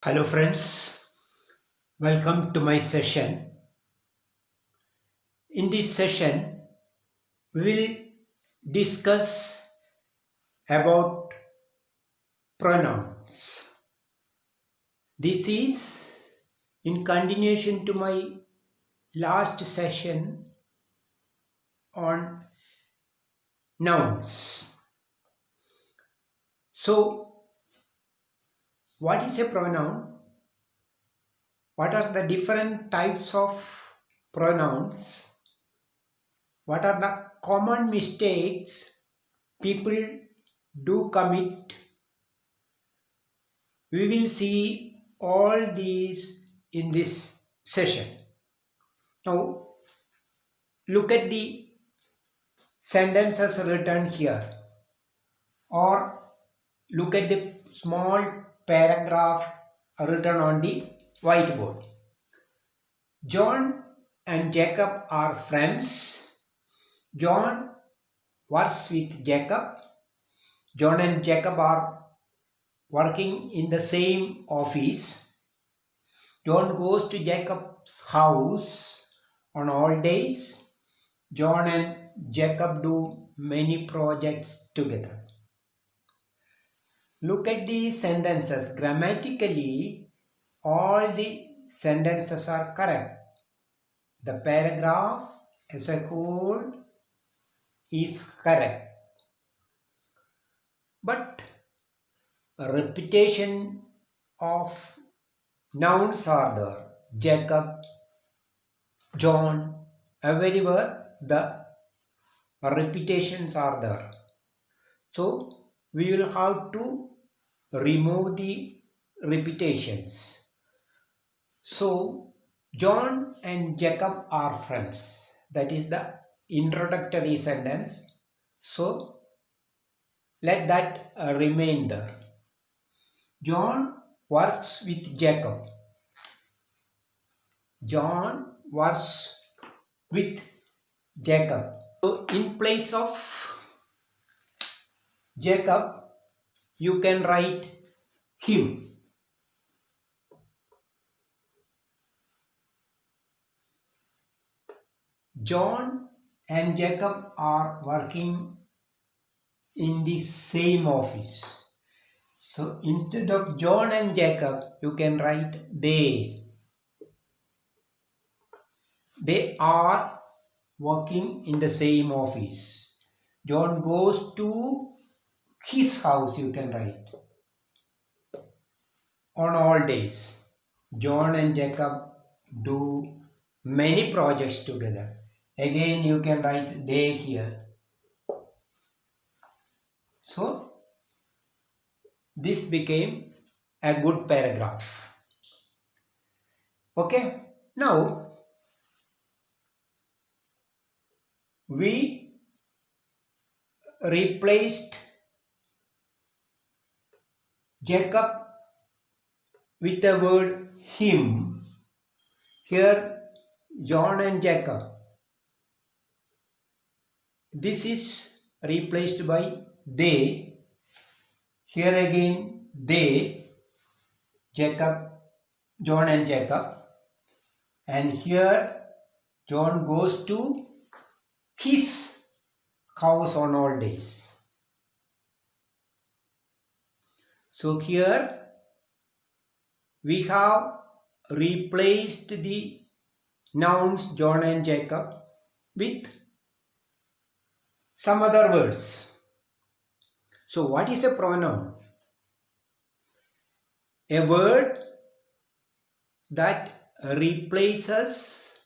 Hello, friends. Welcome to my session. In this session, we will discuss about pronouns. This is in continuation to my last session on nouns. So, what is a pronoun? What are the different types of pronouns? What are the common mistakes people do commit? We will see all these in this session. Now, look at the sentences written here, or look at the small paragraph written on the whiteboard. John and Jacob are friends. John works with Jacob. John and Jacob are working in the same office. John goes to Jacob's house on all days. John and Jacob do many projects together. Look at these sentences. Grammatically, all the sentences are correct. The paragraph as a whole is correct. But repetition of nouns are there. Jacob, John, everywhere the repetitions are there. So we will have to remove the repetitions. So John and Jacob are friends. That is the introductory sentence. So let that remain there. John works with Jacob. John works with Jacob. So in place of Jacob, you can write him. John and Jacob are working in the same office. So instead of John and Jacob, you can write they. They are working in the same office. John goes to his house, you can write. On all days, John and Jacob do many projects together. Again, you can write they here. So, this became a good paragraph. Okay, now we replaced Jacob with the word him. Here, John and Jacob. This is replaced by they. Here again, they, Jacob, John and Jacob. And here, John goes to his house on all days. So here, we have replaced the nouns John and Jacob with some other words. So what is a pronoun? A word that replaces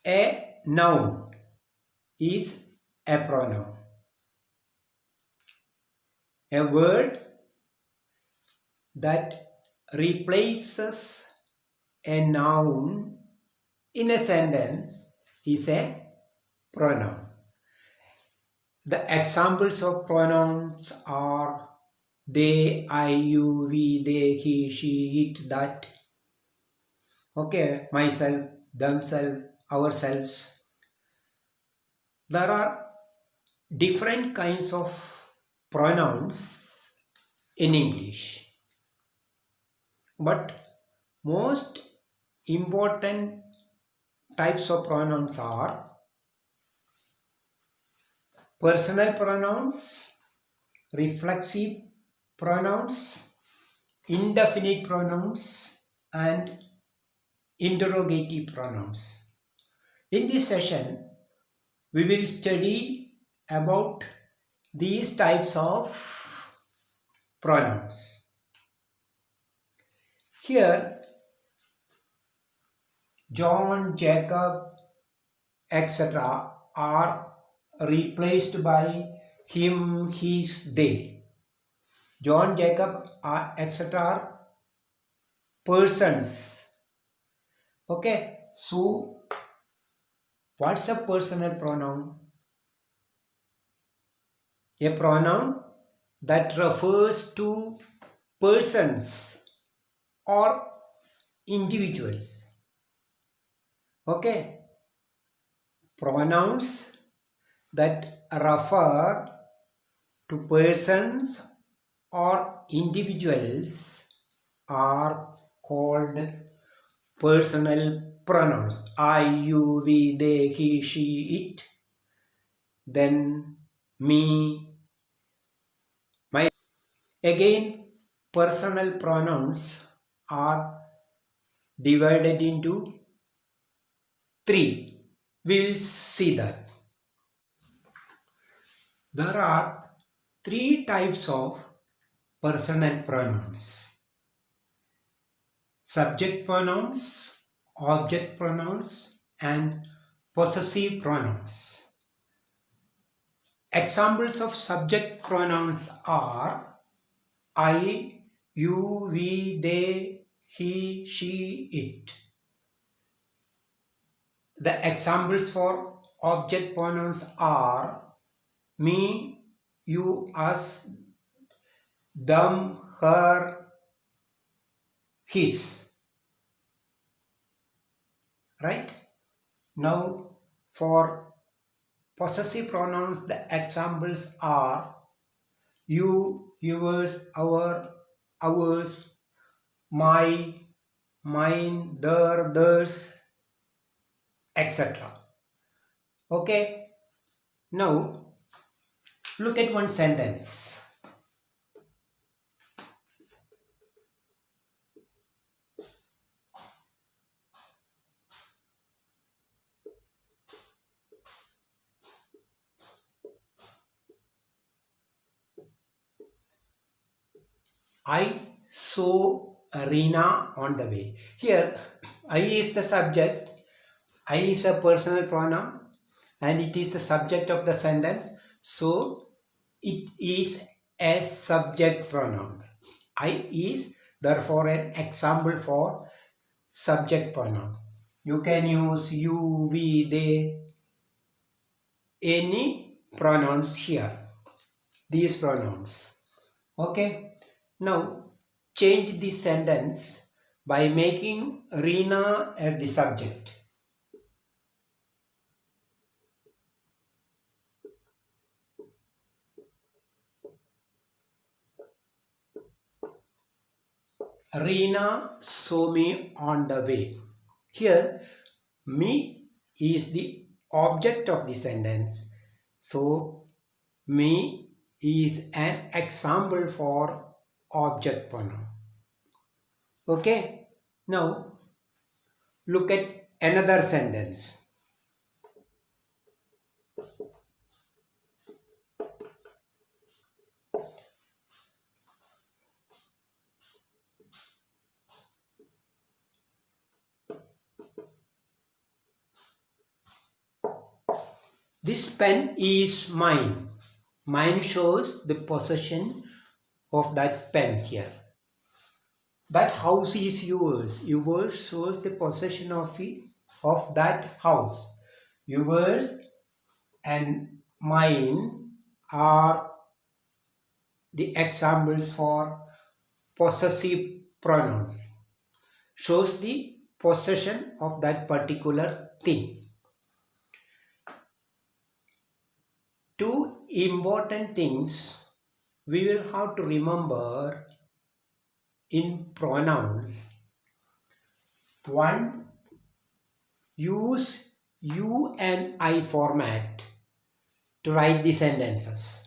a noun is a pronoun. A word that replaces a noun in a sentence is a pronoun. The examples of pronouns are they, I, you, we, they, he, she, it, that. Okay, myself, themselves, ourselves. There are different kinds of pronouns in English. But most important types of pronouns are personal pronouns, reflexive pronouns, indefinite pronouns, and interrogative pronouns. In this session, we will study about these types of pronouns. Here, John, Jacob, etc. are replaced by him, his, they. John, Jacob, etc. are persons. Okay, so what's a personal pronoun? A pronoun that refers to persons or individuals. Okay, pronouns that refer to persons or individuals are called personal pronouns. I, you, we, they, he, she, it, then, me, my. Again, personal pronouns are divided into three. We'll see that. There are three types of personal pronouns: subject pronouns, object pronouns, and possessive pronouns. Examples of subject pronouns are I, you, we, they, he, she, it. The examples for object pronouns are me, you, us, them, her, his. Right? Now for possessive pronouns, the examples are you, yours, our, ours, my, mine, their, theirs, etc. Okay, now look at one sentence. I saw Reena on the way. Here, I is the subject, I is a personal pronoun, and it is the subject of the sentence. So, it is a subject pronoun. I is therefore an example for subject pronoun. You can use you, we, they, any pronouns here. These pronouns. Okay. Now, change this sentence by making Reena as the subject. Reena saw me on the way. Here, me is the object of the sentence. So, me is an example for object pronoun. Okay. Now, look at another sentence. This pen is mine. Mine shows the possession of that pen here. That house is yours. Yours shows the possession of that house. Yours and mine are the examples for possessive pronouns. Shows the possession of that particular thing. Two important things we will have to remember in pronouns. One, use you and I format to write the sentences.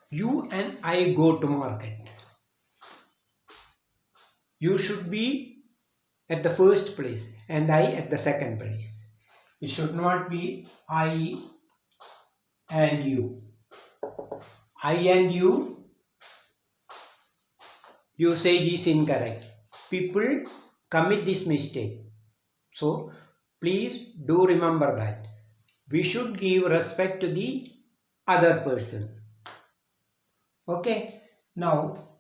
You and I go to market. You should be at the first place and I at the second place. It should not be I and you. I and you usage is incorrect. People commit this mistake. So please do remember that. We should give respect to the other person. Okay. Now,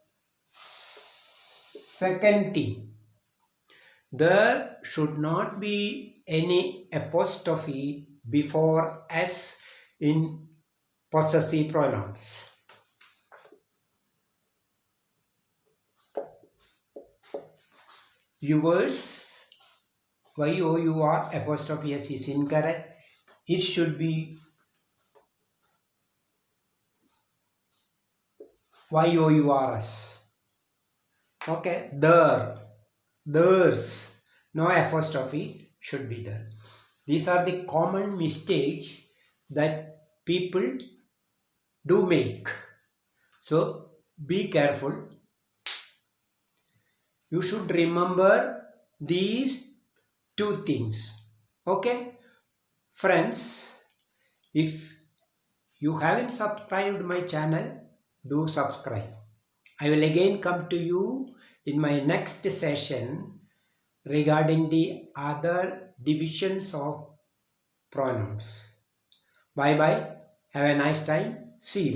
second thing. There should not be any apostrophe before S in possessive pronouns. Yours, Y-O-U-R apostrophe S is incorrect. It should be Y-O-U-R-S. Okay, there, theirs, no apostrophe should be there. These are the common mistakes that people do make. So be careful. You should remember these two things. Okay, friends, if you haven't subscribed my channel, do subscribe. I will again come to you in my next session regarding the other divisions of pronouns. Bye bye. Have a nice time. See you.